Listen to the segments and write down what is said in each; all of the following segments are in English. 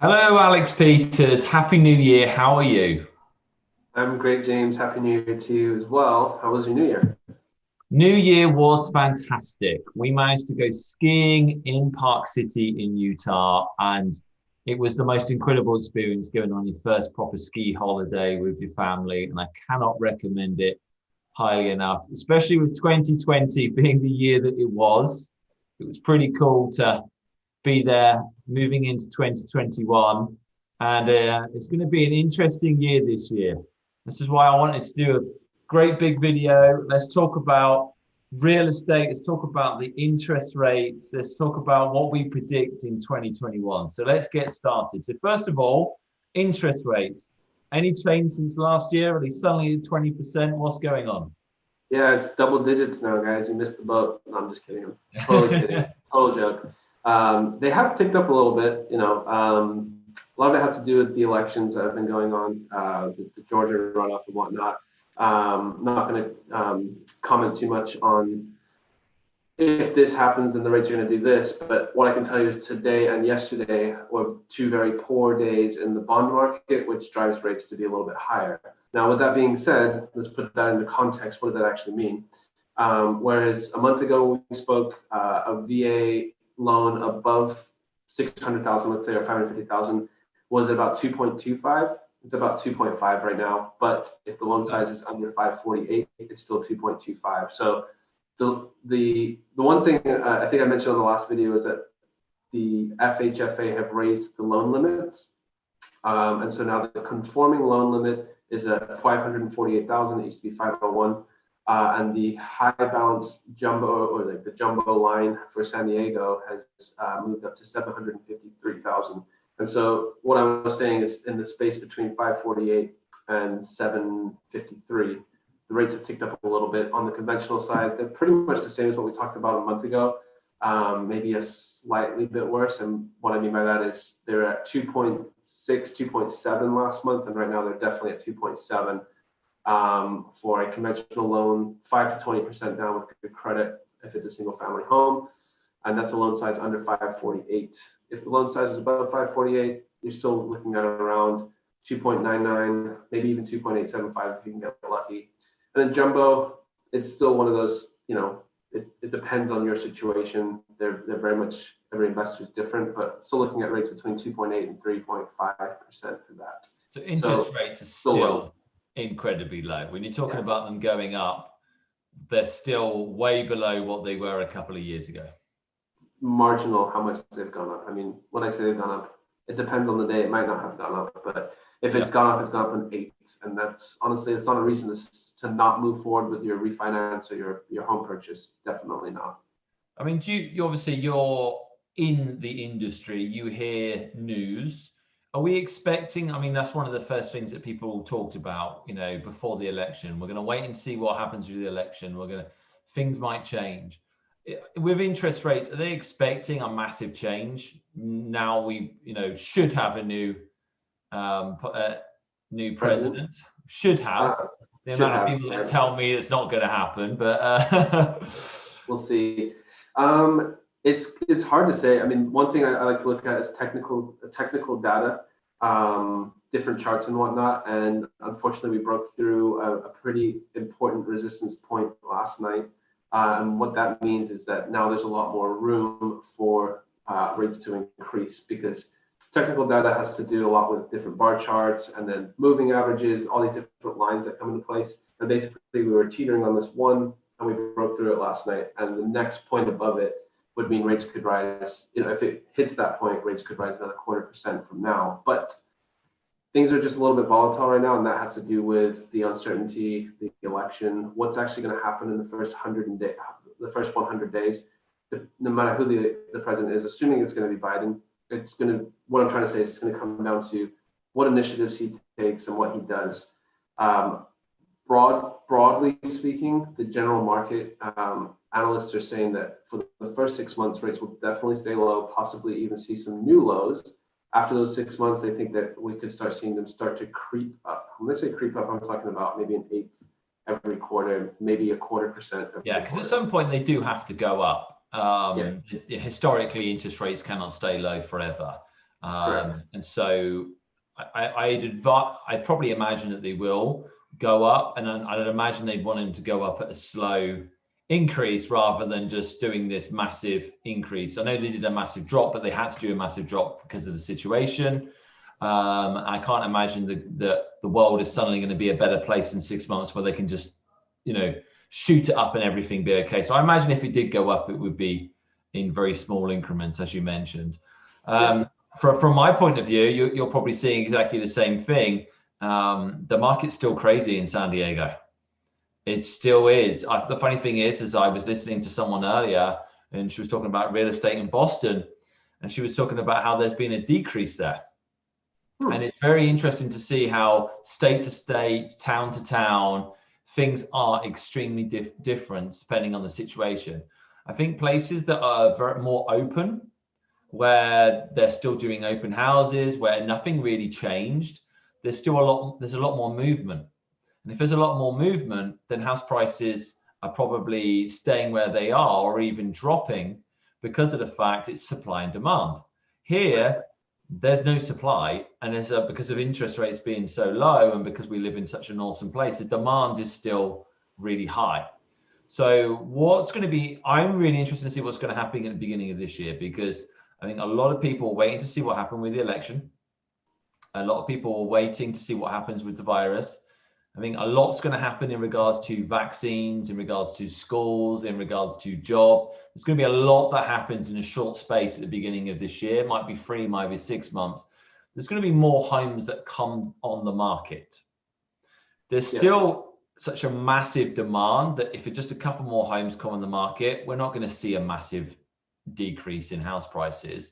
Hello, Alex Peters. Happy New Year. How are you? I'm great, James. Happy New Year to you as well. How was your New Year? New Year was fantastic. We managed to go skiing in Park City in Utah, and it was the most incredible experience going on your first proper ski holiday with your family. And I cannot recommend it highly enough, especially with 2020 being the year that it was. It was pretty cool to be there moving into 2021. And it's going to be an interesting year this year. This is why I wanted to do a great big video. Let's talk about real estate. Let's talk about the interest rates. Let's talk about what we predict in 2021. So let's get started. So, first of all, interest rates. Any change since last year? Are they suddenly at 20%? What's going on? Yeah, it's double digits now, guys. You missed the boat. No, I'm just kidding. I'm totally kidding. Total joke. They have ticked up a little bit. A lot of it has to do with the elections that have been going on, the Georgia runoff and whatnot. Not going to comment too much on if this happens, then the rates are going to do this. But what I can tell you is today and yesterday were two very poor days in the bond market, which drives rates to be a little bit higher. Now, with that being said, let's put that into context. What does that actually mean? Whereas a month ago when we spoke, a VA loan above 600,000, let's say, or 550,000, was about 2.25. It's about 2.5 right now. But if the loan size is under 548, it's still 2.25. So the one thing I think I mentioned on the last video is that the FHFA have raised the loan limits, and so now the conforming loan limit is at 548,000. It used to be 501, and the high balance jumbo, or like the jumbo line for San Diego, has moved up to 753,000. And so what I was saying is, in the space between 548 and 753, the rates have ticked up a little bit. On the conventional side, they're pretty much the same as what we talked about a month ago, maybe a slightly bit worse. And what I mean by that is they're at 2.6, 2.7 last month, and right now they're definitely at 2.7 for a conventional loan, 5 to 20% down with good credit if it's a single family home. And that's a loan size under 548. If the loan size is above 548, you're still looking at around 2.99, maybe even 2.875 if you can get lucky. And then jumbo, it's still one of those, it depends on your situation. They're very much, every investor is different, but still looking at rates between 2.8 and 3.5% for that. So interest rates are still low. still incredibly low. When you're talking Yeah. about them going up, they're still way below what they were a couple of years ago. Marginal how much they've gone up. I mean, when I say they've gone up, it depends on the day. It might not have gone up, but if it's gone up, it's gone up an eighth. And that's honestly, it's not a reason to not move forward with your refinance or your home purchase. Definitely not. I mean, you obviously you're in the industry, you hear news. Are we expecting? I mean, that's one of the first things that people talked about, before the election. We're going to wait and see what happens with the election. Things might change. With interest rates, are they expecting a massive change? Now we, should have a new president. Should have. The Should amount of have, people that right? tell me it's not going to happen, but We'll see. It's hard to say. I mean, one thing I like to look at is technical data, different charts and whatnot. And unfortunately, we broke through a pretty important resistance point last night. And what that means is that now there's a lot more room for rates to increase, because technical data has to do a lot with different bar charts and then moving averages, all these different lines that come into place. And basically, we were teetering on this one, and we broke through it last night. And the next point above it would mean rates could rise. If it hits that point, rates could rise another 0.25% from now. But things are just a little bit volatile right now, and that has to do with the uncertainty, the election, what's actually going to happen in the first 100 days. No matter who the president is, assuming it's going to be Biden, what I'm trying to say is it's going to come down to what initiatives he takes and what he does. Broadly speaking, the general market analysts are saying that for the first 6 months, rates will definitely stay low, possibly even see some new lows. After those 6 months, they think that we could start seeing them start to creep up. When they say creep up, I'm talking about maybe an eighth every quarter, maybe a 0.25%. yeah, because at some point they do have to go up. Yeah. Historically, interest rates cannot stay low forever. And so I'd probably imagine that they will go up, and I'd imagine they'd want them to go up at a slow increase rather than just doing this massive increase. I know they did a massive drop, but they had to do a massive drop because of the situation. I can't imagine that the world is suddenly going to be a better place in 6 months where they can just, shoot it up and everything be okay. So I imagine if it did go up, it would be in very small increments, as you mentioned. From my point of view, you're probably seeing exactly the same thing. The market's still crazy in San Diego. It still is. The funny thing is I was listening to someone earlier, and she was talking about real estate in Boston, and she was talking about how there's been a decrease there. And it's very interesting to see how state to state, town to town, things are extremely different depending on the situation. I think places that are more open, where they're still doing open houses, where nothing really changed, there's a lot more movement. And if there's a lot more movement, then house prices are probably staying where they are or even dropping because of the fact it's supply and demand. Here, there's no supply, and because of interest rates being so low and because we live in such an awesome place, the demand is still really high. So I'm really interested to see what's going to happen at the beginning of this year, because I think a lot of people are waiting to see what happened with the election. A lot of people are waiting to see what happens with the virus. I think a lot's going to happen in regards to vaccines, in regards to schools, in regards to jobs. There's going to be a lot that happens in a short space at the beginning of this year. It might be 3, might be 6 months. There's going to be more homes that come on the market. There's still such a massive demand that if just a couple more homes come on the market, we're not going to see a massive decrease in house prices.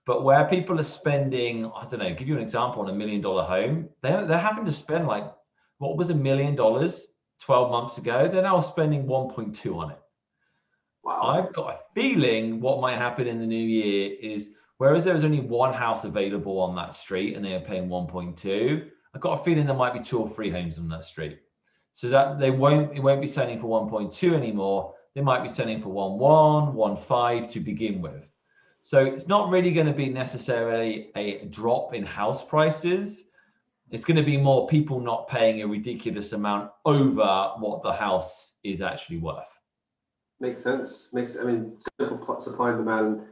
But where people are spending, I don't know, give you an example, on $1 million home, they're having to spend what was $1 million 12 months ago? They're now spending 1.2 on it. Wow. I've got a feeling what might happen in the new year is, whereas there was only one house available on that street and they are paying 1.2, I've got a feeling there might be 2 or 3 homes on that street. So that it won't be selling for 1.2 anymore. They might be selling for 1.1, 1.5 to begin with. So it's not really going to be necessarily a drop in house prices. It's going to be more people not paying a ridiculous amount over what the house is actually worth. Makes sense. Simple supply and demand.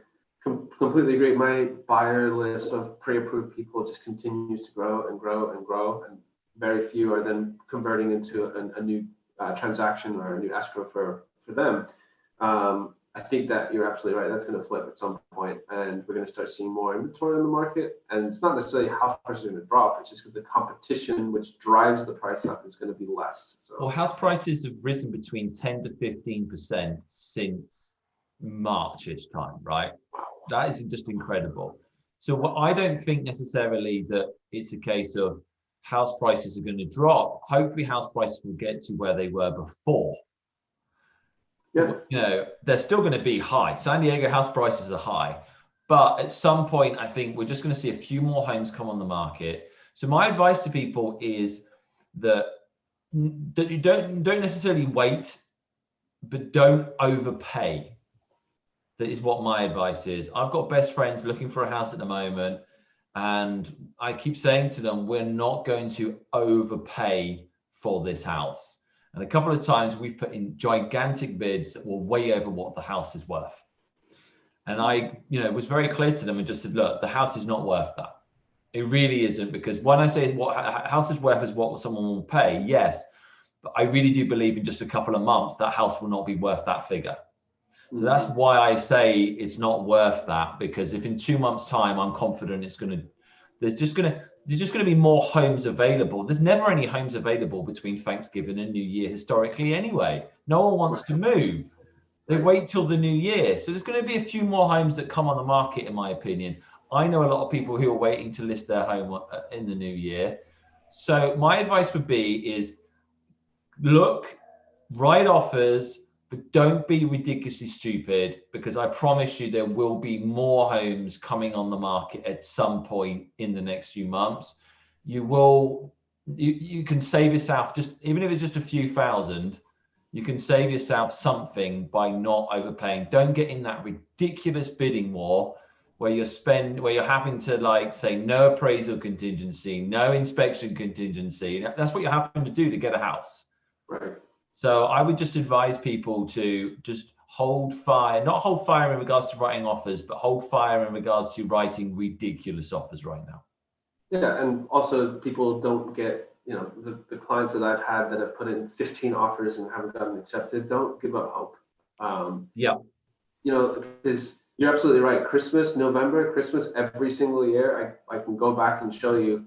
Completely agree. My buyer list of pre-approved people just continues to grow and grow and grow, and very few are then converting into a new transaction or a new escrow for them. I think that you're absolutely right. That's going to flip at some point, and we're going to start seeing more inventory in the market. And it's not necessarily house prices are going to drop. It's just the competition, which drives the price up, is going to be less. So, well, house prices have risen between 10 to 15% since March-ish time, right? Wow. That is just incredible. So I don't think necessarily that it's a case of house prices are going to drop. Hopefully house prices will get to where they were before. Yeah. They're still going to be high. San Diego house prices are high, but at some point, I think we're just going to see a few more homes come on the market. So my advice to people is that you don't necessarily wait, but don't overpay. That is what my advice is. I've got best friends looking for a house at the moment, and I keep saying to them, we're not going to overpay for this house. And a couple of times we've put in gigantic bids that were way over what the house is worth. And I, was very clear to them and just said, look, the house is not worth that. It really isn't, because when I say what house is worth is what someone will pay, yes, but I really do believe in just a couple of months that house will not be worth that figure. So that's why I say it's not worth that, because if in 2 months' time I'm confident there's just going to be more homes available. There's never any homes available between Thanksgiving and New Year historically anyway. No one wants to move. They wait till the new year. So there's going to be a few more homes that come on the market, in my opinion. I know a lot of people who are waiting to list their home in the new year. So my advice would be is look, write offers, but don't be ridiculously stupid, because I promise you there will be more homes coming on the market at some point in the next few months. You can save yourself, just even if it's just a few thousand, you can save yourself something by not overpaying. Don't get in that ridiculous bidding war, where you're having to like say no appraisal contingency, no inspection contingency. That's what you're having to do to get a house. Right. So I would just advise people to just hold fire, not hold fire in regards to writing offers, but hold fire in regards to writing ridiculous offers right now. Yeah, and also people don't get, the clients that I've had that have put in 15 offers and haven't gotten accepted, don't give up hope. Yeah. Because you're absolutely right. November, Christmas, every single year, I can go back and show you,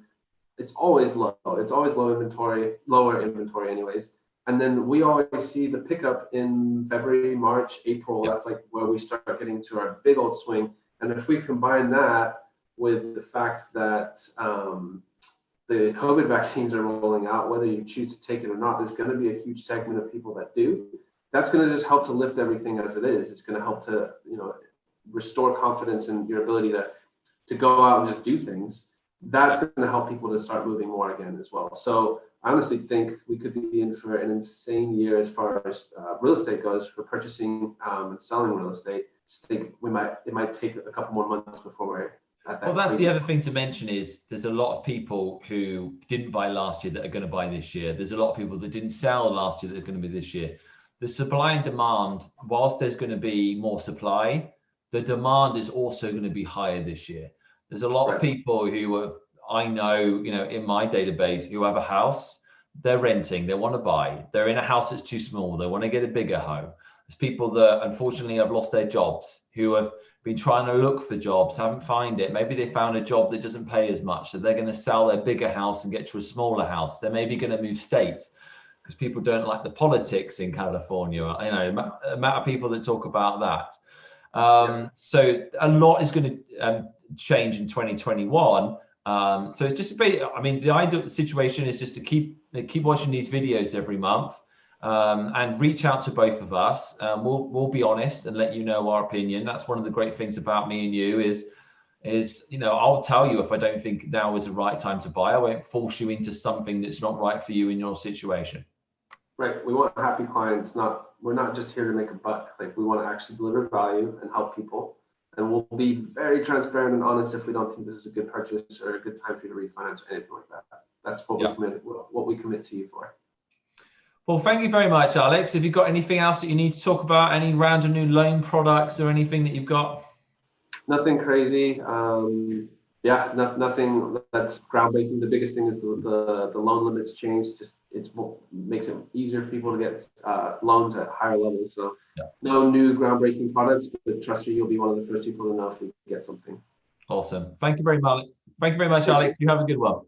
it's always low. It's always lower inventory anyways. And then we always see the pickup in February, March, April. That's like where we start getting to our big old swing. And if we combine that with the fact that the COVID vaccines are rolling out, whether you choose to take it or not, there's going to be a huge segment of people that do. That's going to just help to lift everything as it is. It's going to help to, restore confidence in your ability to go out and just do things. That's going to help people to start moving more again as well. So I honestly think we could be in for an insane year as far as real estate goes for purchasing and selling real estate. Just think it might take a couple more months before we're at that. Well, that's the other thing to mention is there's a lot of people who didn't buy last year that are going to buy this year. There's a lot of people that didn't sell last year that are going to be this year. The supply and demand, whilst there's going to be more supply, the demand is also going to be higher this year. There's a lot of people I know, in my database who have a house, they're renting, they want to buy, they're in a house that's too small, they want to get a bigger home. There's people that unfortunately have lost their jobs, who have been trying to look for jobs, haven't found it. Maybe they found a job that doesn't pay as much, so they're going to sell their bigger house and get to a smaller house. They're maybe going to move states because people don't like the politics in California. A amount of people that talk about that. So a lot is going to change in 2021. So it's just a bit, the ideal situation is just to keep watching these videos every month and reach out to both of us. We'll be honest and let you know our opinion. That's one of the great things about me and you is I'll tell you if I don't think now is the right time to buy. I won't force you into something that's not right for you in your situation. Right. We want happy clients. We're not just here to make a buck. Like, we want to actually deliver value and help people. And we'll be very transparent and honest if we don't think this is a good purchase or a good time for you to refinance or anything like that. That's what we commit to you for. Well, thank you very much, Alex. Have you got anything else that you need to talk about? Any random new loan products or anything that you've got? Nothing crazy. Nothing that's groundbreaking. The biggest thing is the loan limits changed. It makes it easier for people to get loans at higher levels. So no new groundbreaking products, but trust me, you'll be one of the first people to know if we get something. Awesome. Thank you very much. Thank you very much, Alex. You have a good one.